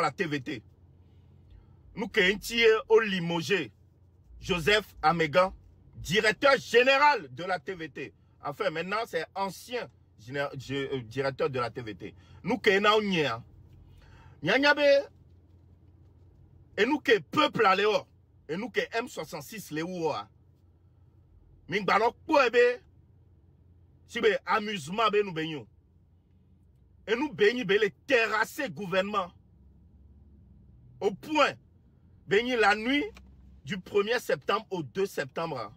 la TVT. Nous qui au limogé Joseph Amégan, directeur général de la TVT. Enfin, maintenant, c'est ancien directeur de la TVT. Nous qui sommes et nous qui peuple à l'éor, et nous qui M66 l'éoua. Nous qui si be amusement be nous baignons. Et nous baignons les terrasser gouvernement. Au point, baignons la nuit du 1er septembre au 2 septembre.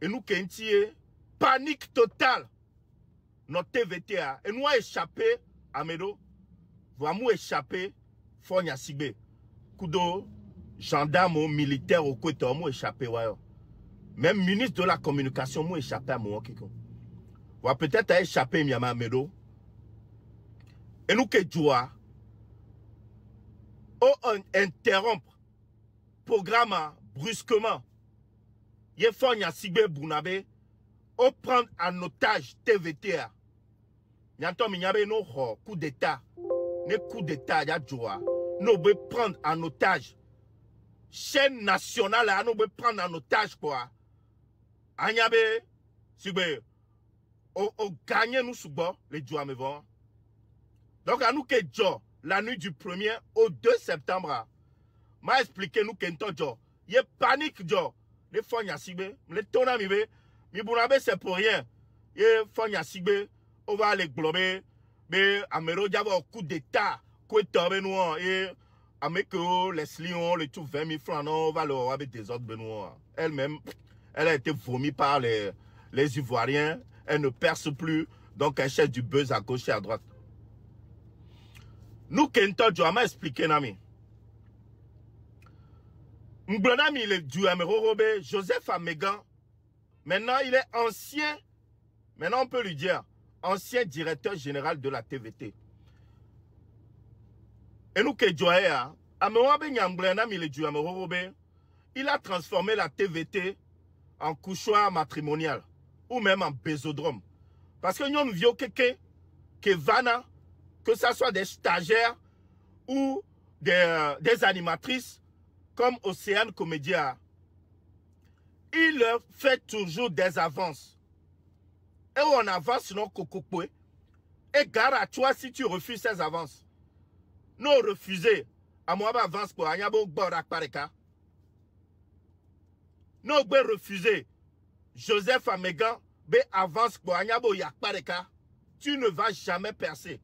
Et nous qui panique totale. Notre TVT et nous a échappé à Medo. Nous échappé Fonya Sigbe. Kudo, gendarme militaire au côté, nous échappé. Même ministre de la communication, moi échappé à moi. Ou peut-être à échappé Miama Medo. Et nous que joie. Interrompre programme brusquement. Il faut y Sigbe Bounabe. Ou prendre en otage TVT. Yantom Miyabe no coup d'état. Ne coup d'état ya joie. Nous devons prendre en otage. Chaîne nationale, nous devons prendre en otage quoi. Anyabe, Sigbe, au gagner nous sous les jours me vont. Donc à nous que jo, la nuit du 1er au 2 septembre, m'a expliqué nous qu'en jo, il y a panique jo, les Fonya Sigbe, les tonamibe, mi bunabe c'est pour rien. Il Fonya Sigbe, on va les glober, mais Amero j'avais un coup d'état, quoi tombe nous et Ameko, les lions, les tout 20 000 francs, non, on va leur avec des autres benoît. Elle-même. Elle a été vomie par les Ivoiriens. Elle ne perce plus. Donc, elle cherche du buzz à gauche et à droite. Nous, Kento Joama expliqué, Nami. M'blonami, il est du Amérorobe, Joseph Amégan. Maintenant, il est ancien. Maintenant, on peut lui dire, ancien directeur général de la TVT. Et nous, Kedjoa, Amérobe, Nyamblonami, il est du Amérorobe. Il a transformé la TVT en couchoir matrimonial ou même en bésodrome. Parce que nous avons que Vana, que ce soit des stagiaires ou des animatrices comme Océane Comédia, il fait toujours des avances. Et on avance sinon Kokokwe. Et gare à toi si tu refuses ces avances. Nous refuser. À moi, avance pour Anyabo Borak Pareka. Nous avons refusé. Joseph Amégan, avance pour Anyabo Yakpareka. Tu ne vas jamais percer.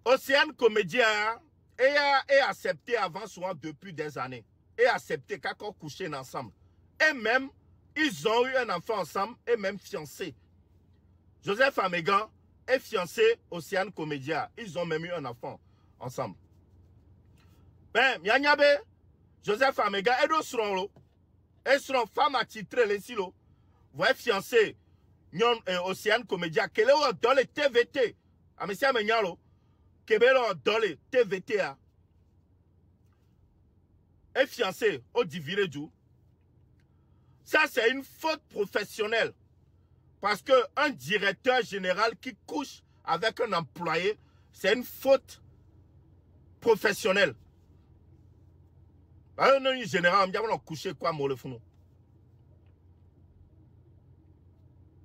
Océane Comédia est accepté avant souvent depuis des années. Et accepté quand on couché ensemble. Et même, ils ont eu un enfant ensemble et même fiancé. Joseph Amégan est fiancé Océane Comédia. Ils ont même eu un enfant ensemble. Ben, Yanyabe, Joseph Amégan et d'autres seront et seront femmes attitrées les silos. Vous êtes fiancé Nyon Océane Comédia. Quel est dans les TVT? A monsieur Amenyalo. Quel est dans les TVT? Et fiancé au diviré du. Ça, c'est une faute professionnelle. Parce qu'un directeur général qui couche avec un employé, c'est une faute professionnelle. Un général, on a couché quoi,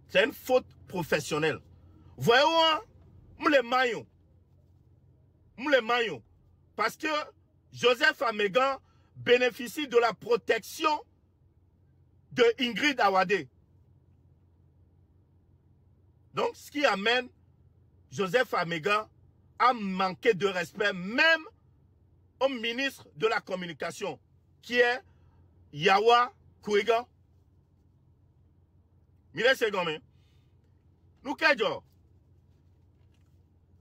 c'est une faute professionnelle. Voyons, les maillons. Parce que Joseph Amégan bénéficie de la protection de Ingrid Awade. Donc, ce qui amène Joseph Amégan à manquer de respect même au ministre de la Communication, qui est Yawa Kouiga. Mille secondes. Nous, qu'est-ce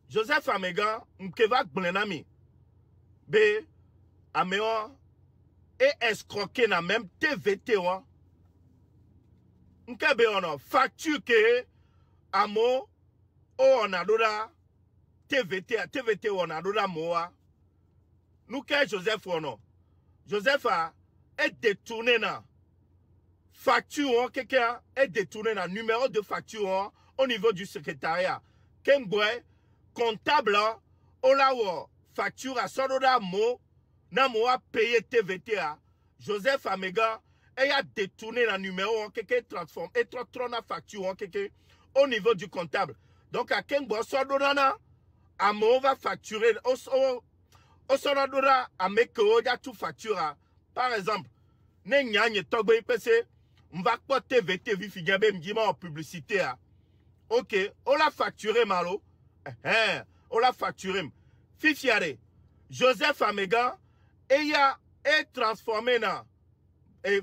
Joseph Amégan, Mkeva Blenami, B. Améon, et escroqué dans même TVT. Mkebe on facture que Amo, on a d'ola TVT, on a d'ola Moa. Nous, qu'est Joseph Ono? Joseph est détourné dans facture, quelqu'un est détourné dans numéro de facture au niveau du secrétariat. Kemboy, comptable, on la facture à Sododa Mo, na mo a payé TVTA. Joseph Amega, et a détourné le numéro, quelqu'un transforme, et trop na facture, au niveau du comptable. Donc, à Kenbo Sodona, à mo va facturer, au Sodona, à Meko, ya tout facture. Par exemple, ne nyanye togbe IPC, on va pas TVT, vifigabe, m'dima en publicité. Ok, on l'a facturé, malo. On l'a facturé. Fifiare, Joseph Amega, et y a transformé na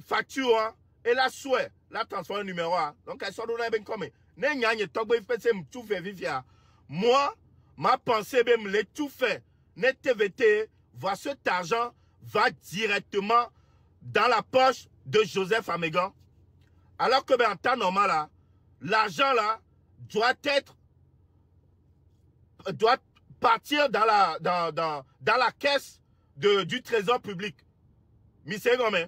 facture, et la souhait, la transformé numéro 1. Donc, elle soit donné bien comme. Ne nyanye togbe IPC, tout fait vifia. Moi, ma pensée, même les tout fait. Ne TVT, voit cet argent va directement dans la poche de Joseph Amega. Alors que, ben, en temps normal, l'argent là doit partir dans la caisse du trésor public. Monsieur Gomé,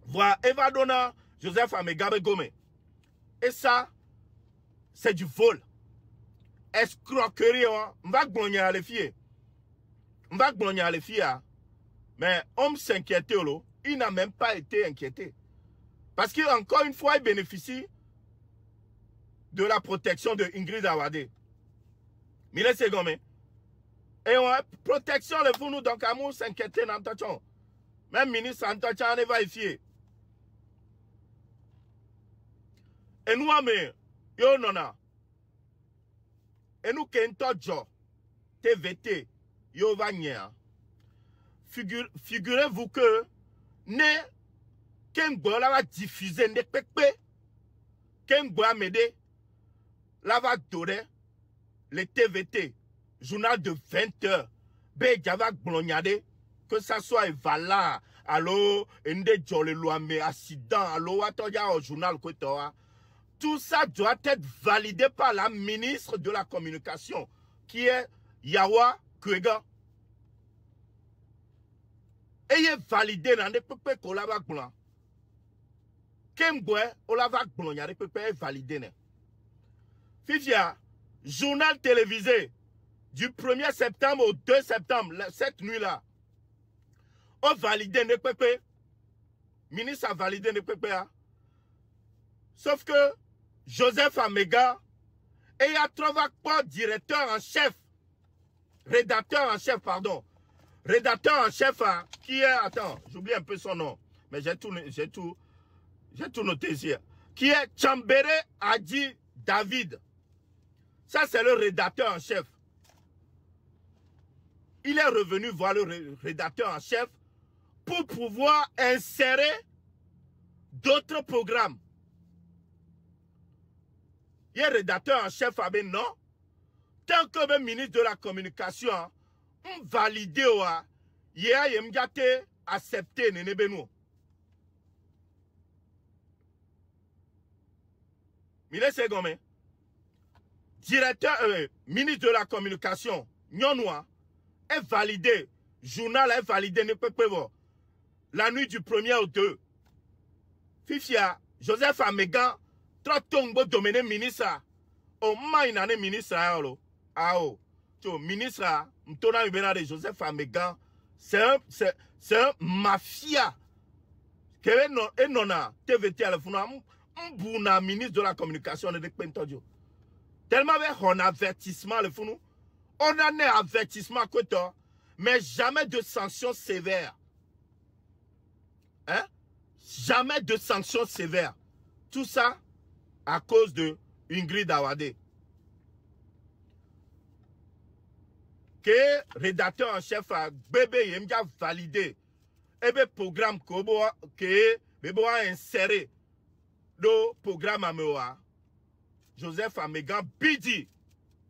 voilà, Eva Dona, Joseph Amega Gomé. Et ça, c'est du vol. Escroquerie, on va gagner à les filles. On va gagner à les filles. Mais on s'inquiète, il n'a même pas été inquiété. Parce qu'encore une fois, il bénéficie de la protection de Ingrid Awade. Mille secondes. Et on a protection, les fous, nous, donc, à nous s'inquiéter dans l'attention. Même ministre Antoine, on va vérifier. Et nous, yo nona. Et nous, Kentojo, TVT, yo va nya. Figurez-vous que, ne, Kengbo la va diffuser, ne pepe, Kengbo a m'aider, la va donner, les TVT, journal de 20 heures, ben, j'avais glognade, que ça soit Vala, allo, ende jole loame, accident, allo, atoya au journal, tout ça doit être validé par la ministre de la Communication, qui est Yawa Kwega. Et il est validé dans les pépés qu'on l'a blanc. Kemgwe, on l'a blanc, il y a des pépés validés. Fifia, journal télévisé du 1er septembre au 2 septembre, cette nuit-là, on validé les pépés. Le ministre a validé les pépés. Sauf que Joseph Amega, et il y a trouvé pas directeur en chef, rédacteur en chef, pardon. Rédacteur en chef, qui est, attends, j'oublie un peu son nom, mais j'ai tout noté ici. Qui est Chambere Adi David. Ça, c'est le rédacteur en chef. Il est revenu voir le rédacteur en chef pour pouvoir insérer d'autres programmes. Il est rédacteur en chef, non. Tant que le ministre de la Communication, on valide, il a accepté, Nénébenou. Mille secondes. Directeur, ministre de la Communication, Nyonwa, est validé. Journal est validé, ne peut pas voir. La nuit du 1er au 2. Fifia, Joseph Amega, Trotombo dominé ministre. Au moins, il a ministre. Ah, oh. Ministre, Mtona Ubena de Joseph Amega, c'est un mafia. Et non, TVT à la funa, un ministre de la Communication de Pentodio. Tellement on a avertissement, le fou, on a un avertissement à côté, mais jamais de sanctions sévères. Hein? Jamais de sanctions sévères. Tout ça à cause de Ingrid Awade. Que rédacteur en chef a bébé yemja validé. Et le programme que bébé a inséré le programme à Mewa. Joseph Amega Bidi,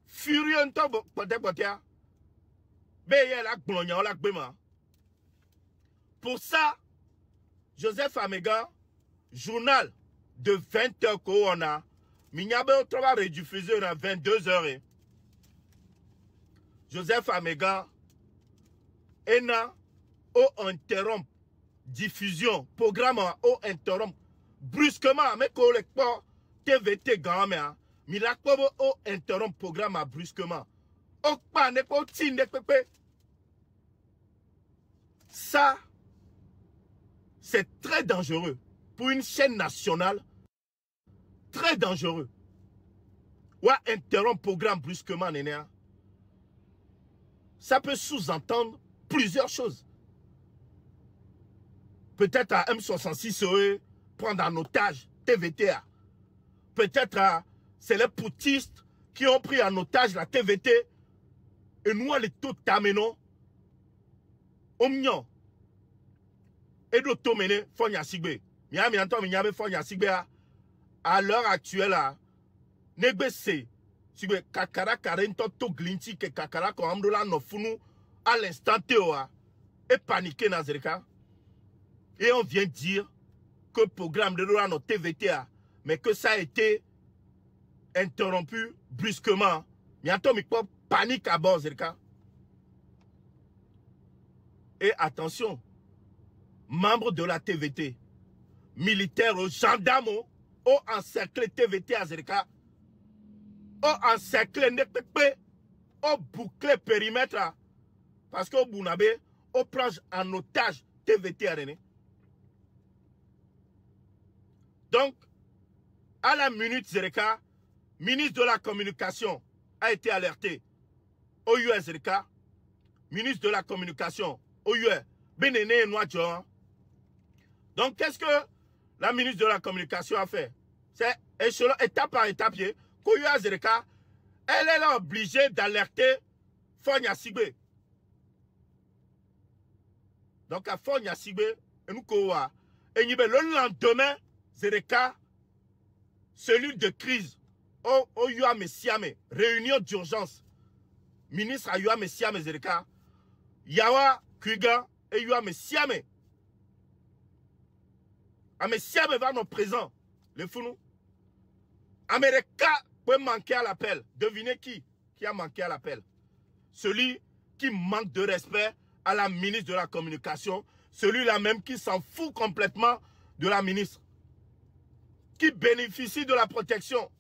furieux en temps, peut-être, pour ça, Joseph Amega, journal de 20 heures qu'on a, Minyabe au travail rediffusé à 22 heures. Joseph Amega, ENA, au interrompt, diffusion, programme au interrompt, brusquement, mais qu'on TVT Gamé, Milakpobo au interrompt programme brusquement. Ça, c'est très dangereux. Pour une chaîne nationale, très dangereux. Ou interrompre le programme brusquement, néné. Ça peut sous-entendre plusieurs choses. Peut-être à M66 prendre en otage TVTA. Peut-être c'est les poutistes qui ont pris en otage la TVT. Et nous, les tout tamenons. Omnion. Et d'autres mené, Fonya Sigbe. Miami entend, Miami Fonya Sigbe. À l'heure actuelle, négocier. Sigbe, Kakara Karento to glinti que Kakara Kohamdola no funu à l'instant théoa. Et paniqué dans Zerika. Et on vient dire que le programme de notre TVTA, mais que ça a été interrompu brusquement. Bientôt, il y a panique à bord, Zerika. Et attention, membres de la TVT, militaires, gendarmes, ont encerclé TVT à Zerika, ont encerclé NPP, ont bouclé le périmètre, parce qu'au Bounabé, on prend en otage TVT à René. Donc, à la minute Zerika, ministre de la Communication a été alerté. OUE Zerika, ministre de la Communication, OUE, Bénéné et Noadjon. Donc, qu'est-ce que la ministre de la Communication a fait? C'est étape par étape, qu'OUE Zerika, elle est là obligée d'alerter Fonya Sigbe. Donc, à Fonya Sigbe, et nous, et le lendemain, Zerika, cellule de crise, au Yua Messiame, réunion d'urgence, ministre à Yua Messiame Zerika, Yawa Kuiga et Yua Messiame. A Messiame va nous présent, les foulous. Américain peut manquer à l'appel. Devinez qui a manqué à l'appel? Celui qui manque de respect à la ministre de la Communication, celui-là même qui s'en fout complètement de la ministre, qui bénéficie de la protection.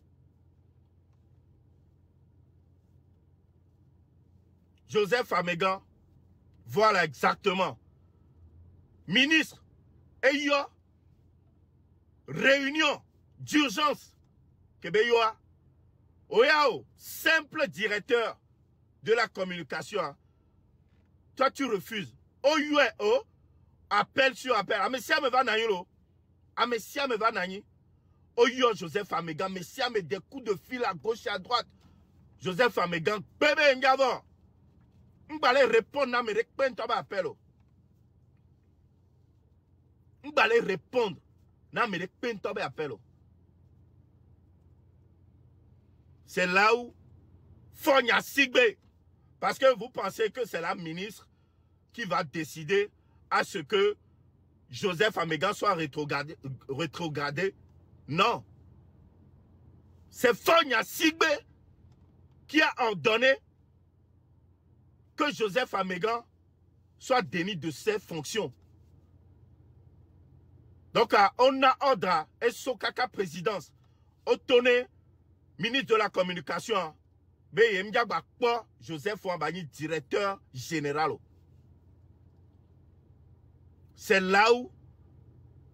Joseph Amégan, voilà exactement. Ministre, et y a réunion d'urgence. Kebeyoa, Oyao, simple directeur de la communication. Toi, tu refuses. OUE, appel sur appel. Amesia me va nanyiro. Amesia me va nanyi. Oyo Joseph Amégan, Messia met des coups de fil à gauche et à droite. Joseph Amégan, bébé Ngavon. M'balé répondre à mes répondre à appel. M'balé répondre à mes répondre à appel. C'est là où Fonya Sigbe. Parce que vous pensez que c'est la ministre qui va décider à ce que Joseph Amégan soit rétrogradé. Non. C'est Fonya Sigbe qui a ordonné que Joseph Amégan soit démis de ses fonctions. Donc, on a ordre et Sokaka présidence, Otone, ministre de la Communication, Joseph Ouambani, directeur général. C'est là où,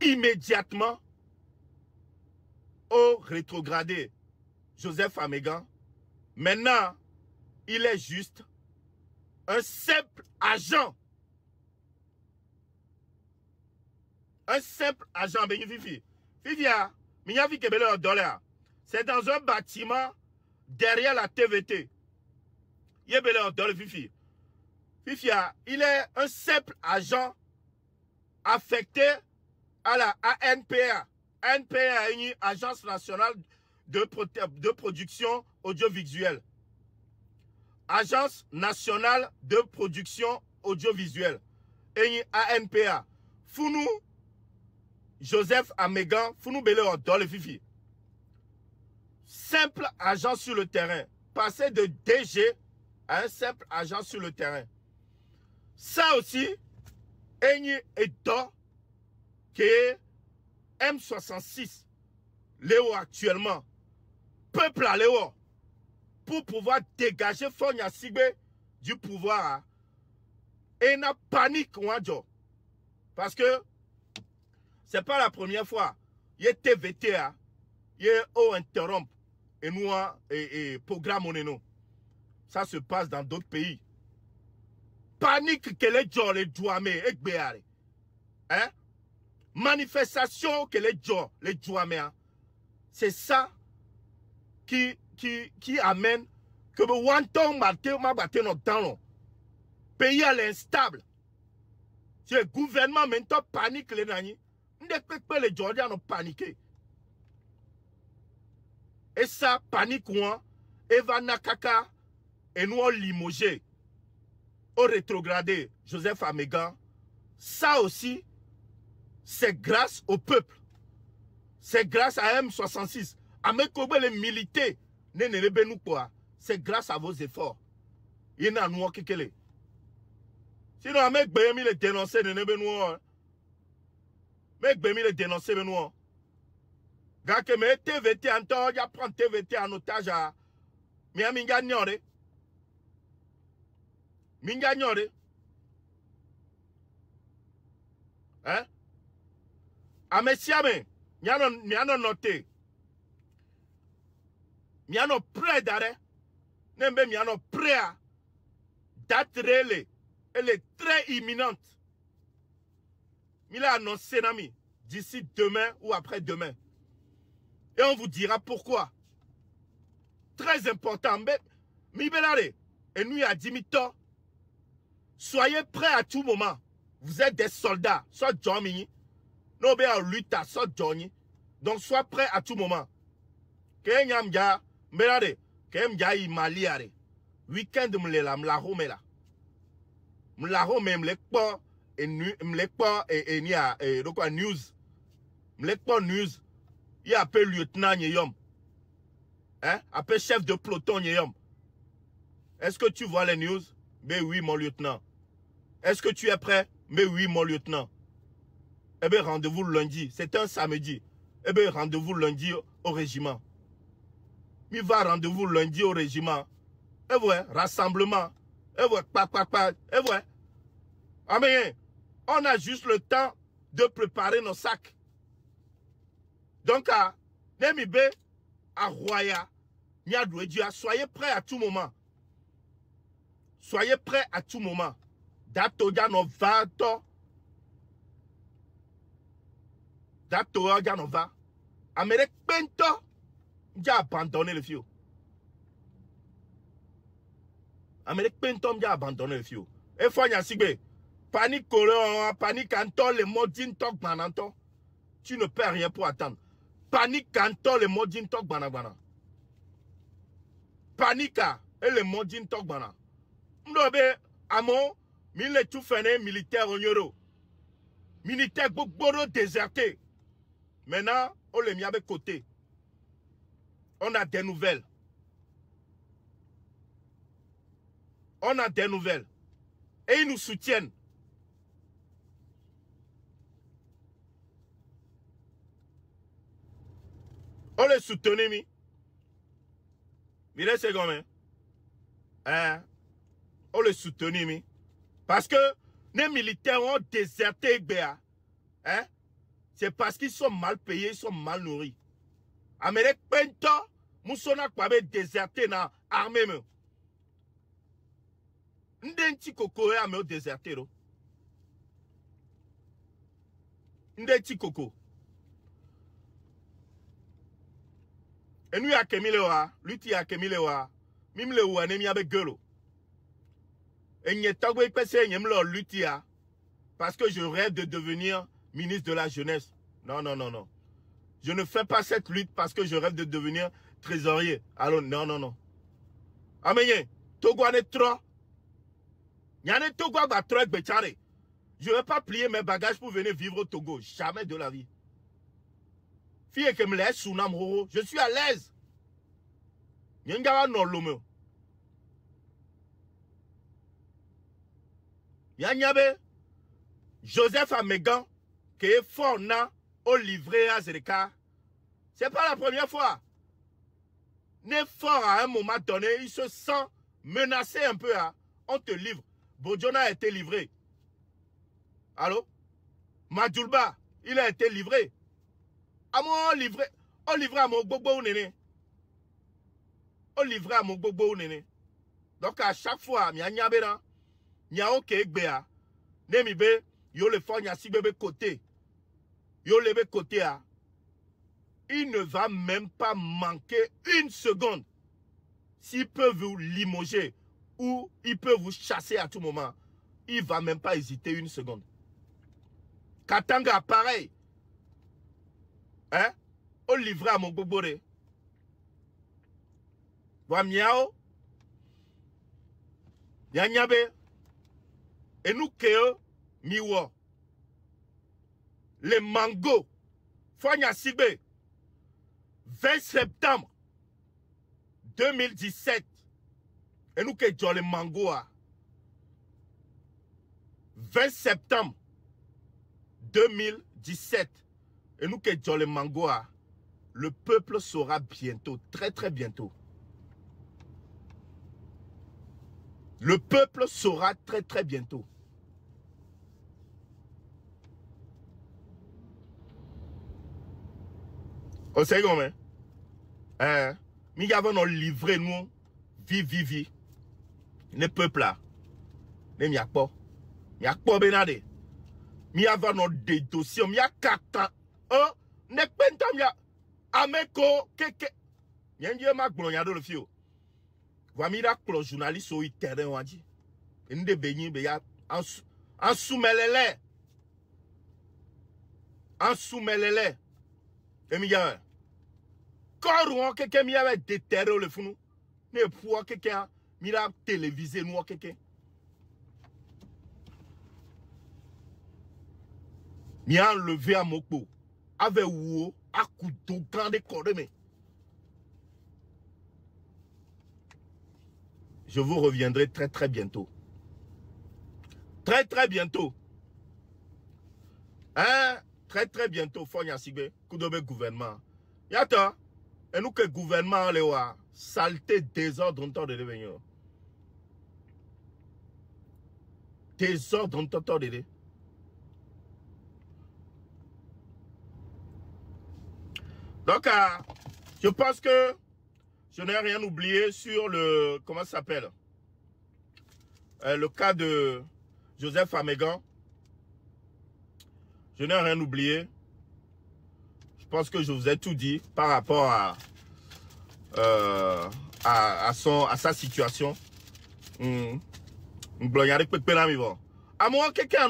immédiatement, au rétrogradé Joseph Amégan, maintenant, il est juste un simple agent. Un simple agent. C'est dans un bâtiment derrière la TVT. Il est un simple agent affecté à la ANPA. ANPA est une agence nationale de production audiovisuelle. Agence nationale de production audiovisuelle. Et ANPA. Founou, Joseph Amégan, Founou Belé dans le Fifi. Simple agent sur le terrain. Passer de DG à un simple agent sur le terrain. Ça aussi, Eni Edo, qui est M66, Léo actuellement. Peuple à Léo. pour pouvoir dégager Fonya Sigbe du pouvoir. Et il a panique, parce que c'est pas la première fois. Il y a TVT, il y a interrompre et nous et programme on. Ça se passe dans d'autres pays. Panique que les gens les douamés et béaré. Hein? Manifestation que les gens les douamés. C'est ça qui amène que le wanton ma batté notre temps. Pays à l'instable. C'est le gouvernement maintenant panique les nani. Les Georgiens ont paniqué. Et ça, panique quoi? Eva Nakaka et nous limogé. Au rétrogradé Joseph Amégan. Ça aussi, c'est grâce au peuple. C'est grâce à M66. Amekobe les militaires. C'est grâce à vos efforts. Il y en a nous qui est. Sinon, Amek Bémi les dénoncer de Nebenoua. Mec Bémi les dénoncer de nous. Gars que me TVT en temps, il prend TVT en otage à Minga Nyore. Minga Nyore. Hein? Amesiame, miano noté. Miano prêt d'arrêt. Nembe miano prêt à date réelle. Elle est très imminente. Il a annoncé, Nami, d'ici demain ou après-demain. Et on vous dira pourquoi. Très important. Mibelare, et nous, à Dimito, soyez prêts à tout moment. Vous êtes des soldats. Soit Johnny, non, bien, lutte, soit Johnny. Donc, sois prêts à tout moment. Kenyamja, Mbelare, Kenyamja, Imaliare. Week-end, m'la romela. M'la me pas et news. M'lek pas news. Il appelle lieutenant Nyeyom. Hein? Appelle chef de peloton Nyeyom. Est-ce que tu vois les news? Mais oui, mon lieutenant. Est-ce que tu es prêt? Mais oui, mon lieutenant. Eh bien, rendez-vous lundi. C'est un samedi. Eh bien, rendez-vous lundi au régiment. Il va rendez-vous lundi au régiment. Et voilà, rassemblement. Et voilà, et voilà. Ah mais, on a juste le temps de préparer nos sacs. Donc, à Nemibe, à Roya, soyez prêts à tout moment. Soyez prêts à tout moment. Datoya no vato. Datoya no va. Amérique Pento, j'ai abandonné le fio. Amérique Pento, j'ai abandonné le fio. Et Fonya Sigbe, panique coréen, panique anto, les modines tok bananto. Tu ne perds rien pour attendre. Panique anto, les modines tok banabana. Panique et les modines tok banana. M'dobe, amo, mille tout fait militaire en euro. Militaire beaucoup déserté. Maintenant, on les mis avec côté. On a des nouvelles. On a des nouvelles. Et ils nous soutiennent. On les soutenait, mi. Mais là, c'est comme hein? On les soutenait, mi. Parce que les militaires ont déserté Béa. Hein? C'est parce qu'ils sont mal payés, ils sont mal nourris. Amérique Pento, Moussona Kwabe déserté dans l'armée. Ndenti Koko est amé déserté. Ndenti Koko. Et nous, à Kemilewa, lui, à Kemilewa, mime le ouane, mi avec gueule. Et n'y est pas lutia parce que je rêve de devenir ministre de la jeunesse. Non, non, non, non. Je ne fais pas cette lutte parce que je rêve de devenir trésorier. Alors, non, non, non. Amenye, Togo est trop. Yane Togo va trop être. Je ne vais pas plier mes bagages pour venir vivre au Togo. Jamais de la vie. Fille que me laisse sous Namro, je suis à l'aise. Yengawa non l'homme. Yanyabe, Joseph Amégan, qui est fort na au livret à Zereka. C'est pas la première fois. n'est fort à un moment donné, il se sent menacé un peu. Hein. On te livre. Bodjona a été livré. Allô? Madjoulba, il a été livré. À moi, on livré à mon bobo ou néné. On livré à mon bobo ou néné. Donc à chaque fois, il y a un yabéra. Il y a un kégbéa. Nemibe, yo le fond, il y a si bébé côté. Yo le côté. Il ne va même pas manquer une seconde. S'il peut vous limoger ou il peut vous chasser à tout moment, il ne va même pas hésiter une seconde. Katanga, pareil. Hein? On livre à mon bobore. Wa miao. Yanyabe. Et nous keo miwo. Les mangos. Fonya Sibe. 20 septembre 2017. Et nous que les mangos. 20 septembre 2017. Et nous que les mangos. Le peuple saura bientôt, très très bientôt. Le peuple saura très très bientôt. On sait comment? Nous avons livré nous, vivi, le peuple là. Nous n'avons pas benade. Nous avons des dossiers, nous avons 4 ans. Nous avons pas Ameko, keke. Y'a ma gloriado le fio. Vamira klo journaliste au terrain wadi. Inde benyi be ya en soumelele. En soumelele. Et mi ya. Quand quelqu'un mi avait déterré le fou. Ne pour quelqu'un mira télévisé nous quelqu'un. Mi a enlevé à Mokpo. Avec ou à couteau grand de cordes. Je vous reviendrai très très bientôt. Très très bientôt. Hein? Très très bientôt. Fonya Sigbe. Koudobe gouvernement. Yata. Et nous que gouvernement le wa. Saleté, désordre, on t'en de devenir. Désordre, on t'en de. Donc, je pense que je n'ai rien oublié sur le, comment ça s'appelle, le cas de Joseph Amégan. Je n'ai rien oublié. Je pense que je vous ai tout dit par rapport à sa situation. À moi, quelqu'un,